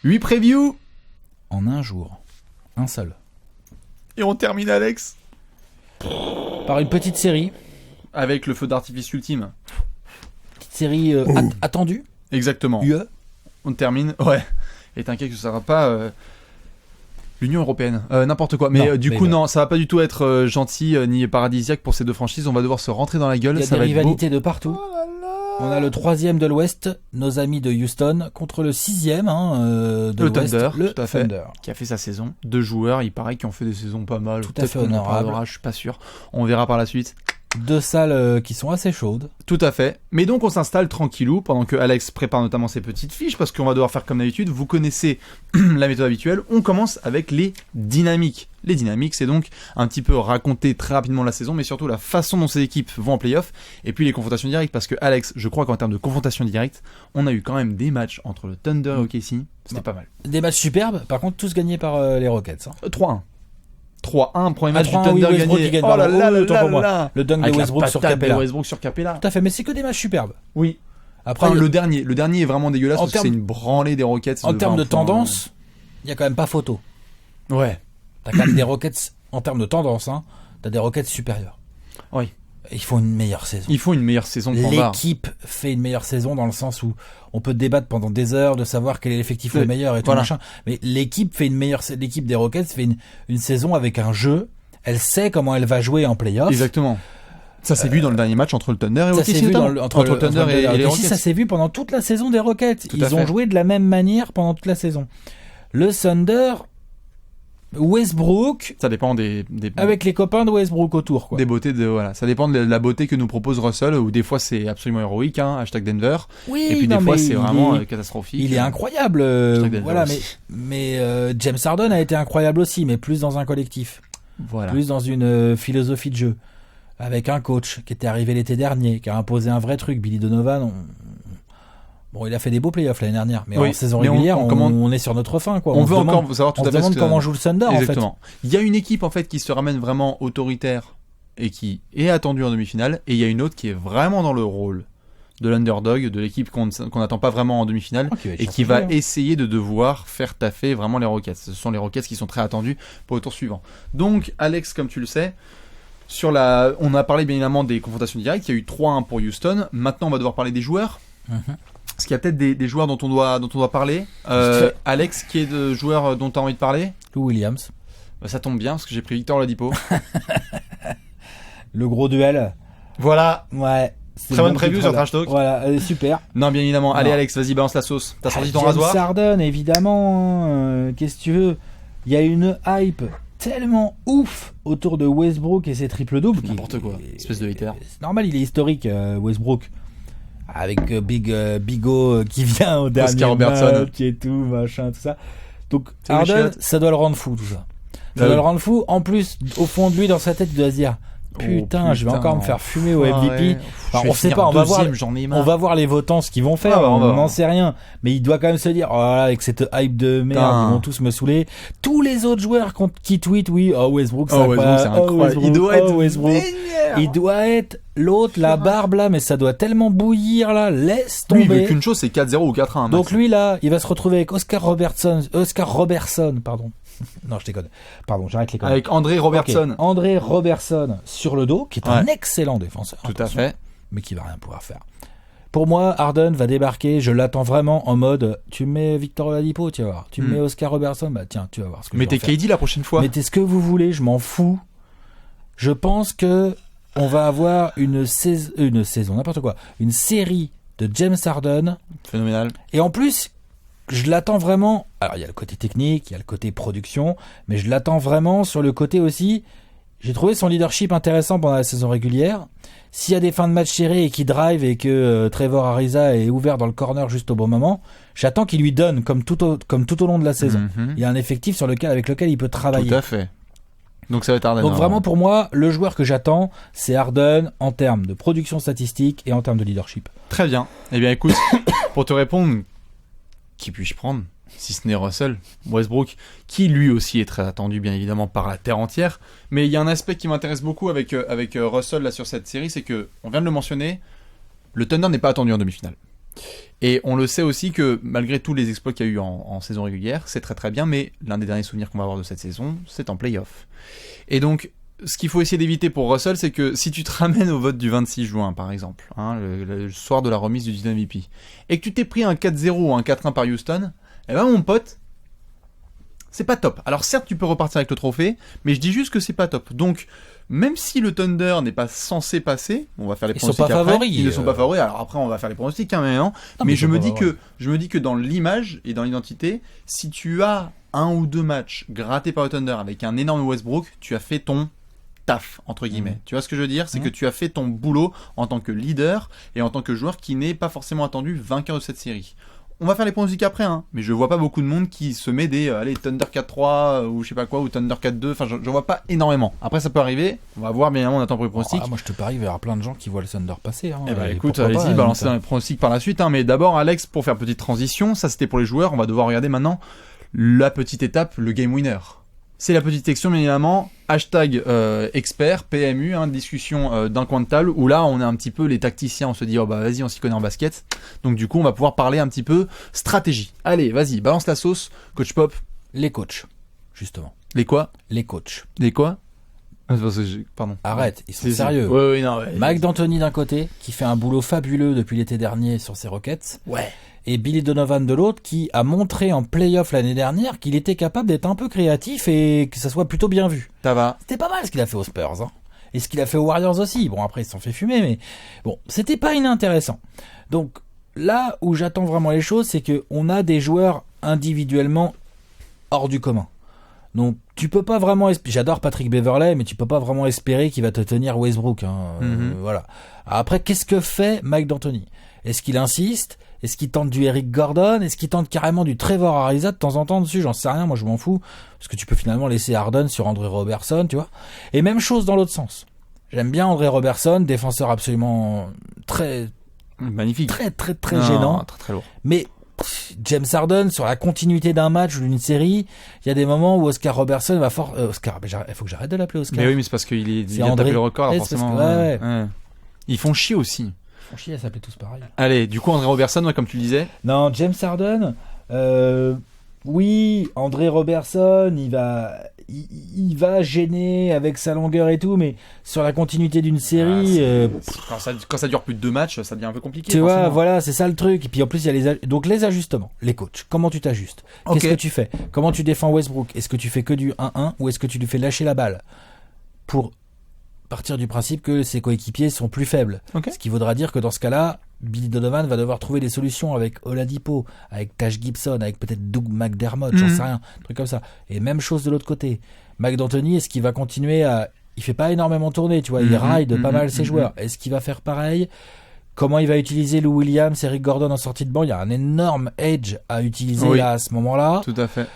8 previews En un jour. Un seul. et on termine, Alex, Par une petite série. avec le feu d'artifice ultime. Petite série attendue. Exactement. UE. On termine, ouais. Et t'inquiète que ça sera pas l'Union Européenne, n'importe quoi. Mais Non, du mais coup, ouais. non, ça va pas du tout être gentil ni paradisiaque pour ces deux franchises. On va devoir se rentrer dans la gueule. Il y a Ça des va être beau. rivalités de partout. On a le 3e de l'Ouest, nos amis de Houston, contre le 6e de Le l'Ouest, Thunder, le tout à fait. Thunder. Qui a fait sa saison. 2 joueurs, il paraît, qui ont fait des saisons pas mal. Tout à Peut-être fait qu'on en honorable. parlera, je suis pas sûr. On verra par la suite. 2 salles qui sont assez chaudes. Tout à fait. Mais donc on s'installe tranquillou pendant que Alex prépare notamment ses petites fiches parce qu'on va devoir faire comme d'habitude. Vous connaissez la méthode habituelle. On commence avec les dynamiques. Les dynamiques, c'est donc un petit peu raconter très rapidement la saison, mais surtout la façon dont ces équipes vont en playoff. Et puis les confrontations directes, parce que Alex, je crois qu'en termes de confrontation directe, on a eu quand même des matchs entre le Thunder et OKC. C'était pas mal. Des matchs superbes, par contre tous gagnés par les Rockets. 3-1. 3-1, premier match 3-1, du Thunder oui, Westbrook gagné. qui gagne, Oh là pardon. là Oh, là autant pour là moi. là. Le dunk de Avec la Westbrook sur patate de Capella. Westbrook sur Capella. Tout à fait, mais c'est que des matchs superbes. Oui. Après, Enfin, le dernier est vraiment dégueulasse En parce que c'est termes- une branlée des Rockets. en termes de 20 points. tendance, il y a quand même pas photo. Ouais. T'as quand même des Rockets, en termes de tendance, t'as des Rockets supérieurs. Oui. Et ils font une meilleure saison. Il faut une meilleure saison pour VAR. L'équipe fait une meilleure saison dans le sens où on peut débattre pendant des heures de savoir quel est l'effectif Oui, le meilleur et tout voilà. machin. Mais l'équipe fait une meilleure, l'équipe des Rockets fait une saison avec un jeu. Elle sait comment elle va jouer en playoff. Exactement. Ça s'est vu dans le dernier match entre le Thunder et Ça OKC s'est vu notamment. entre le Thunder et les OKC, Rockets. ça s'est vu pendant toute la saison des Rockets. Tout à Ils ont fait. joué de la même manière pendant toute la saison. Le Thunder, Westbrook, Ça dépend des avec les copains de Westbrook autour, quoi. des beautés de voilà. Ça dépend de la beauté que nous propose Russell. Où des fois c'est absolument héroïque, hashtag Denver. Oui, Et puis non, des fois mais c'est il vraiment est- catastrophique. Il est incroyable, Hashtag Denver voilà, aussi. mais James Harden a été incroyable aussi, mais plus dans un collectif, Voilà. plus dans une philosophie de jeu, avec un coach qui était arrivé l'été dernier, qui a imposé un vrai truc. Billy Donovan, bon, il a fait des beaux playoffs l'année dernière, mais Oui, en saison mais régulière, on commande- on est sur notre fin, quoi. On se veut demande- encore savoir tout on à se fait demande ce que- comment joue le Thunder, en fait. Exactement. Il y a une équipe en fait qui se ramène vraiment autoritaire et qui est attendue en demi-finale, et il y a une autre qui est vraiment dans le rôle de l'underdog, de l'équipe qu'on n'attend pas vraiment en demi-finale, Ah, qui va être et qui va champion. essayer de devoir faire taffer vraiment les Rockets. Ce sont les Rockets qui sont très attendus pour le tour suivant. Donc Alex, comme tu le sais, on a parlé bien évidemment des confrontations directes. Il y a eu 3-1 pour Houston. Maintenant, on va devoir parler des joueurs. Mhm. Parce qu'il y a peut-être des joueurs dont on doit parler. fait. Alex, qui est de joueur dont tu as envie de parler? Lou Williams, Bah, ça tombe bien parce que j'ai pris Victor Oladipo. le gros duel. Voilà. Ouais. c'est Très le bonne bon preview titre, sur là. Trash Talk. Voilà, super. Non, bien évidemment. Allez Non. Alex, vas-y, balance la sauce. T'as sorti ton James rasoir? Harden, évidemment. Qu'est-ce que tu veux? Il y a une hype tellement ouf autour de Westbrook et ses triple-doubles. N'importe quoi. Espèce de hater. C'est normal, il est historique, Westbrook. Avec Big O qui vient au dernier Oscar Robertson. match et tout, machin, tout ça. Donc C'est Harden, chiotte. ça doit le rendre fou, tout ça. Ça Ah doit oui. le rendre fou. En plus, au fond de lui, dans sa tête, il doit se dire putain, je vais encore me faire fumer au MVP. Enfin, on sait pas, on va voir. J'en ai On marre. va voir les votants ce qu'ils vont faire, Ah bah, on va on voir. n'en sait rien. Mais il doit quand même se dire, oh là là, avec cette hype de merde, Putain. ils vont tous me saouler. Tous les autres joueurs qui tweetent, oui, oh Westbrook, c'est Oh, Westbrook, c'est incroyable. incroyable. Il doit être Westbrook. vénère. Il doit être l'autre, la barbe là, mais ça doit tellement bouillir là, laisse Lui, il veut tomber. qu'une chose, c'est 4-0 ou 4-1. Donc lui là, il va se retrouver avec Oscar Robertson, pardon. Non, je déconne. Pardon, j'arrête les conneries. Avec André Robertson. Ok, André Robertson sur le dos, qui est un Ouais. excellent défenseur. Tout à attention, fait. mais qui va rien pouvoir faire. Pour moi, Harden va débarquer, je l'attends vraiment en mode, tu mets Victor Oladipo, tu vas voir. Tu mets Oscar Robertson, bah tiens, tu vas voir ce que je vais Mettez en faire. KD la prochaine fois. Mettez ce que vous voulez, je m'en fous. Je pense que on va avoir une saison, n'importe quoi, une série de James Harden. Phénoménal. Et en plus, je l'attends vraiment. Alors, il y a le côté technique, il y a le côté production, mais je l'attends vraiment sur le côté aussi. J'ai trouvé son leadership intéressant pendant la saison régulière. S'il y a des fins de match serrées et qu'il drive et que Trevor Ariza est ouvert dans le corner juste au bon moment, j'attends qu'il lui donne comme tout au long de la saison. Mhm. Il y a un effectif avec lequel il peut travailler. Tout à fait. Donc ça va être Harden. Donc vraiment pour moi, le joueur que j'attends, c'est Harden en termes de production statistique et en termes de leadership. Très bien. Eh bien écoute, pour te répondre, qui puis-je prendre si ce n'est Russell Westbrook, qui lui aussi est très attendu bien évidemment par la terre entière. Mais il y a un aspect qui m'intéresse beaucoup avec Russell là sur cette série, c'est que, on vient de le mentionner, le Thunder n'est pas attendu en demi-finale. Et on le sait aussi que malgré tous les exploits qu'il y a eu en saison régulière, c'est très très bien, mais l'un des derniers souvenirs qu'on va avoir de cette saison, c'est en play-off. Et donc, ce qu'il faut essayer d'éviter pour Russell, c'est que si tu te ramènes au vote du 26 juin, par exemple, le soir de la remise du titre MVP, et que tu t'es pris un 4-0 ou un 4-1 par Houston, eh ben mon pote, c'est pas top. Alors certes, tu peux repartir avec le trophée, mais je dis juste que c'est pas top. Donc, même si le Thunder n'est pas censé passer, on va faire les pronostics après. Ils ne sont pas favoris. Alors après, on va faire les pronostics, mais non. Mais je me dis que dans l'image et dans l'identité, si tu as un ou deux matchs grattés par le Thunder avec un énorme Westbrook, tu as fait ton taf, entre guillemets. Tu vois ce que je veux dire? C'est que tu as fait ton boulot en tant que leader et en tant que joueur qui n'est pas forcément attendu vainqueur de cette série. On va faire les pronostics après, mais je vois pas beaucoup de monde qui se met des Thunder 4-3 ou je sais pas quoi, ou Thunder 4-2, enfin je vois pas énormément. Après ça peut arriver, on va voir, bien évidemment, on attend pour les pronostics. Moi je te parie, il va y avoir plein de gens qui voient le Thunder passer. Eh ben écoute, allez-y, balancez dans les pronostics par la suite. Mais d'abord, Alex, pour faire petite transition, ça c'était pour les joueurs, on va devoir regarder maintenant la petite étape, le game winner. C'est la petite section, bien évidemment, hashtag expert, PMU, discussion d'un coin de table, où là, on est un petit peu les tacticiens, on se dit, vas-y, on s'y connaît en basket. Donc du coup, on va pouvoir parler un petit peu stratégie. Allez, vas-y, balance la sauce, Coach Pop. Les coachs, justement. Les quoi? Les coachs. Les quoi? Pardon. Arrête, ils sont sérieux. Mike D'Antoni d'un côté, qui fait un boulot fabuleux depuis l'été dernier sur ses Rockets. Ouais. Et Billy Donovan de l'autre, qui a montré en play-off l'année dernière qu'il était capable d'être un peu créatif et que ça soit plutôt bien vu. Ça va. C'était pas mal ce qu'il a fait aux Spurs, Et ce qu'il a fait aux Warriors aussi. Bon, après, ils se sont fait fumer, mais bon, c'était pas inintéressant. Donc, là où j'attends vraiment les choses, c'est que on a des joueurs individuellement hors du commun. Donc, tu peux pas vraiment j'adore Patrick Beverley, mais tu peux pas vraiment espérer qu'il va te tenir Westbrook, voilà. Après, qu'est-ce que fait Mike D'Antoni? Est-ce qu'il insiste? Est-ce qu'il tente du Eric Gordon? Est-ce qu'il tente carrément du Trevor Ariza de temps en temps dessus? J'en sais rien, moi je m'en fous. Parce que tu peux finalement laisser Harden sur André Robertson, tu vois. Et même chose dans l'autre sens. J'aime bien André Robertson, défenseur absolument très... magnifique. Très gênant. Très lourd. Mais James Harden, sur la continuité d'un match ou d'une série, il y a des moments où Oscar Robertson va fort... Oscar, il faut que j'arrête de l'appeler Oscar. Mais oui, mais c'est parce qu'il vient de taper le record, forcément. Ouais. Ils font chier aussi. Ils s'appelaient tous pareil. Allez, du coup, André Robertson, comme tu disais. Non, James Harden, oui, André Robertson, il va gêner avec sa longueur et tout, mais sur la continuité d'une série... Quand ça dure plus de 2 matchs, ça devient un peu compliqué. Tu vois, voilà, c'est ça le truc. Et puis en plus, il y a donc les ajustements, les coachs. Comment tu t'ajustes? Qu'est-ce que tu fais? Comment tu défends Westbrook? Est-ce que tu fais que du 1-1 ou est-ce que tu lui fais lâcher la balle pour partir du principe que ses coéquipiers sont plus faibles? Ce qui voudra dire que dans ce cas-là, Billy Donovan va devoir trouver des solutions avec Oladipo, avec Taj Gibson, avec peut-être Doug McDermott, j'en sais rien, un truc comme ça. Et même chose de l'autre côté. Mike D'Antoni, est-ce qu'il va continuer à... Il fait pas énormément tourner, tu vois, il ride pas mal ses joueurs. Est-ce qu'il va faire pareil? Comment il va utiliser Lou Williams, Eric Gordon en sortie de banc? Il y a un énorme edge à utiliser là, à ce moment-là. Tout à fait.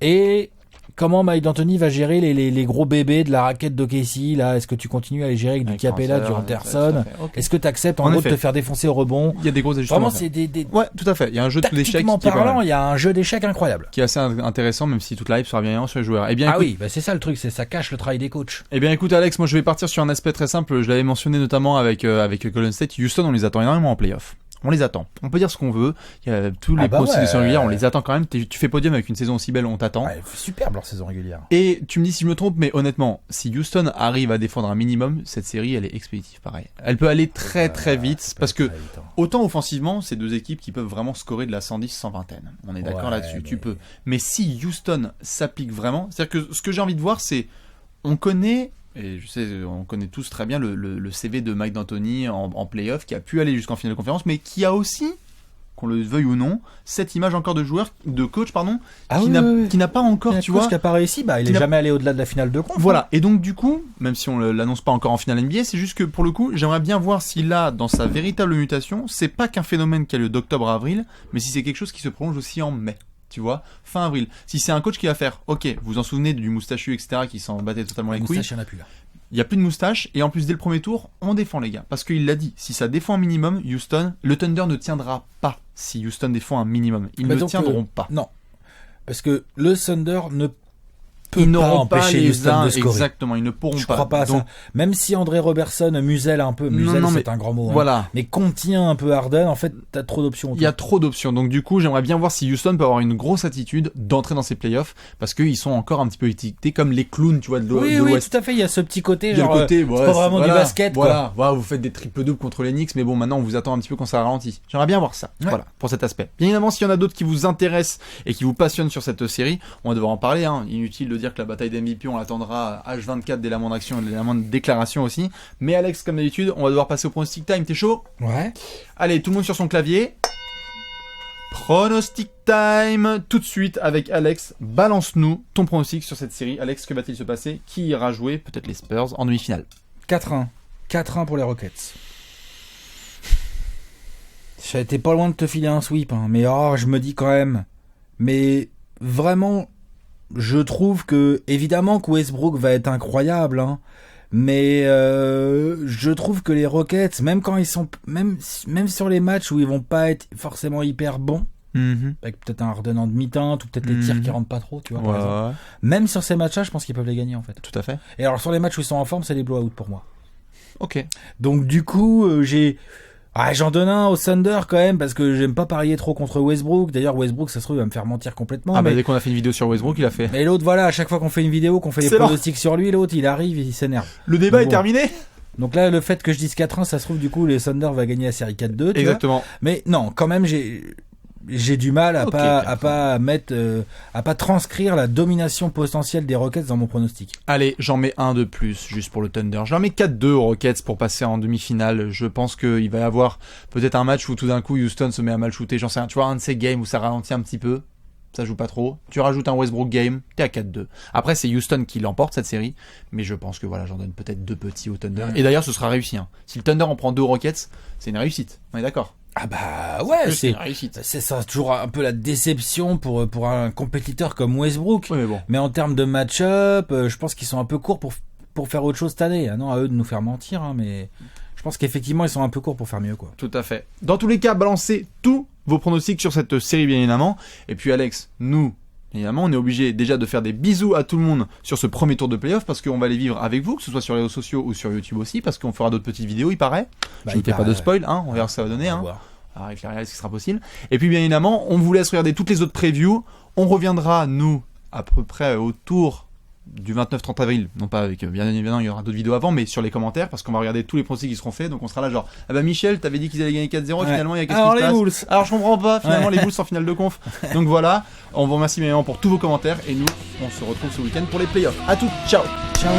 Et comment Mike D'Antoni va gérer les gros bébés de la raquette d'OKC là? Est-ce que tu continues à les gérer avec du Capella, du Anderson? Est-ce que tu acceptes en gros de te faire défoncer au rebond? Il y a des gros ajustements. Vraiment, c'est des... Ouais, tout à fait. Il y a un jeu d'échecs tactiquement parlant, il y a un jeu d'échecs incroyable. Qui est assez intéressant, même si toute la hype sera bien sur les joueurs. Eh bien, écoute... oui, c'est ça le truc, ça cache le travail des coachs. Eh bien, écoute, Alex, moi je vais partir sur un aspect très simple. Je l'avais mentionné notamment avec Golden State. Houston, on les attend énormément en playoff. On les attend. On peut dire ce qu'on veut. Il y a tous les posts de saison régulière, on les attend quand même. Tu fais podium avec une saison aussi belle, on t'attend. Ouais, superbe leur saison régulière. Et tu me dis si je me trompe, mais honnêtement, si Houston arrive à défendre un minimum, cette série, elle est expéditive, pareil. Elle peut aller très vite, parce que autant offensivement, c'est deux équipes qui peuvent vraiment scorer de la 110-120. On est d'accord là-dessus, tu peux. Mais si Houston s'applique vraiment, c'est-à-dire que ce que j'ai envie de voir, c'est, on connaît... Et je sais, on connaît tous très bien le CV de Mike D'Antoni en play-off, qui a pu aller jusqu'en finale de conférence, mais qui a aussi, qu'on le veuille ou non, cette image encore de joueur, de coach, pardon, qui n'a pas encore, tu vois. Qui n'a pas réussi, il est jamais allé au-delà de la finale de conf. Voilà. Et donc, du coup, même si on l'annonce pas encore en finale NBA, c'est juste que pour le coup, j'aimerais bien voir si là, dans sa véritable mutation, c'est pas qu'un phénomène qui a lieu d'octobre à avril, mais si c'est quelque chose qui se prolonge aussi en mai. Tu vois, fin avril. Si c'est un coach qui va faire, ok, vous en souvenez du moustachu, etc., qui s'en battait totalement les couilles. Il n'y en a plus là. Il n'y a plus de moustache, et en plus, dès le premier tour, on défend les gars. Parce qu'il l'a dit, si ça défend un minimum, Houston, le Thunder ne tiendra pas si Houston défend un minimum. Ils ne tiendront pas. Non. Parce que le Thunder ils n'auront pas empêcher les Houston uns, de scorer. exactement, ils ne pourront Je pas. crois pas à Donc, ça. Même si André Robertson muselle un peu, non, c'est mais un grand mot. Hein. voilà. Mais contient un peu Harden, en fait, t'as trop d'options. Il y a trop d'options. Donc du coup, j'aimerais bien voir si Houston peut avoir une grosse attitude d'entrer dans ces playoffs parce qu'ils sont encore un petit peu étiquetés comme les clowns, tu vois, de Oui, l'Ouest. tout à fait. Il y a ce petit côté, Il y a genre, le côté, c'est pas vraiment du basket, quoi. Voilà, voilà, vous faites des triples doubles contre les Knicks, mais bon, maintenant on vous attend un petit peu quand ça ralentit. J'aimerais bien voir ça. Ouais. Voilà, pour cet aspect. Bien évidemment, s'il y en a d'autres qui vous intéressent et qui vous passionnent sur cette série, on va devoir en parler. Hein. Inutile de dire que la bataille d'MVP, on l'attendra H24 dès la moindre action et dès la moindre déclaration aussi. Mais Alex, comme d'habitude, on va devoir passer au pronostic time. T'es chaud? Ouais. Allez, tout le monde sur son clavier. Pronostic time, tout de suite avec Alex. Balance-nous ton pronostic sur cette série. Alex, que va-t-il se passer? Qui ira jouer, peut-être les Spurs, en demi-finale? 4-1. 4-1 pour les Rockets. J'ai été pas loin de te filer un sweep, hein, mais je me dis quand même. Mais vraiment, je trouve que, évidemment que Westbrook va être incroyable, hein, mais je trouve que les Rockets, même quand ils sont, même sur les matchs où ils vont pas être forcément hyper bons, avec peut-être un Harden en demi-teinte ou peut-être les tirs qui rentrent pas trop, tu vois, par exemple. Même sur ces matchs-là, je pense qu'ils peuvent les gagner en fait. Tout à fait. Et alors sur les matchs où ils sont en forme, c'est les blowouts pour moi. Ok. Donc du coup, j'en donne un au Thunder quand même parce que j'aime pas parier trop contre Westbrook. D'ailleurs, Westbrook, ça se trouve, il va me faire mentir complètement. Bah dès qu'on a fait une vidéo sur Westbrook, il a fait. Mais l'autre, voilà, à chaque fois qu'on fait une vidéo, qu'on fait les pronostics sur lui, l'autre, il arrive, il s'énerve. Le débat est terminé. Donc là, le fait que je dise 4-1, ça se trouve, du coup, les Thunder va gagner la série 4-2. Exactement. Vois. Mais non, quand même, j'ai du mal à pas transcrire la domination potentielle des Rockets dans mon pronostic. Allez, j'en mets un de plus, juste pour le Thunder. J'en mets 4-2 aux Rockets pour passer en demi-finale. Je pense qu'il va y avoir peut-être un match où tout d'un coup Houston se met à mal shooter. J'en sais rien. Tu vois, un de ces games où ça ralentit un petit peu. Ça joue pas trop. Tu rajoutes un Westbrook game, t'es à 4-2. Après, c'est Houston qui l'emporte cette série. Mais je pense que voilà, j'en donne peut-être 2 petits au Thunder. Et d'ailleurs, ce sera réussi. Hein. Si le Thunder en prend 2 aux Rockets, c'est une réussite. On est d'accord? Ah bah ouais, c'est ça toujours un peu la déception pour un compétiteur comme Westbrook. Oui, mais bon. Mais en termes de match-up, je pense qu'ils sont un peu courts pour faire autre chose cette année. Ah non, à eux de nous faire mentir, hein, mais je pense qu'effectivement ils sont un peu courts pour faire mieux, quoi. Tout à fait. Dans tous les cas, balancez tous vos pronostics sur cette série, bien évidemment. Et puis Alex, nous, évidemment, on est obligé déjà de faire des bisous à tout le monde sur ce premier tour de playoff parce qu'on va les vivre avec vous, que ce soit sur les réseaux sociaux ou sur YouTube aussi, parce qu'on fera d'autres petites vidéos, il paraît. Je ne fais pas de spoil, hein, on verra ce que ça va donner. Hein. Avec les réels, ce qui sera possible. Et puis bien évidemment, on vous laisse regarder toutes les autres previews. On reviendra, nous, à peu près autour du 29-30 avril. Non pas avec, bien évidemment, il y aura d'autres vidéos avant, mais sur les commentaires, parce qu'on va regarder tous les pronostics qui seront faits. Donc on sera là genre, ah bah Michel, t'avais dit qu'ils allaient gagner 4-0, finalement il y a qu'est-ce qui se passe? Bulls. Alors je comprends pas, finalement les Bulls en finale de conf. Donc voilà, on vous remercie bien évidemment pour tous vos commentaires, et nous, on se retrouve ce week-end pour les playoffs. À toutes, ciao. Ciao.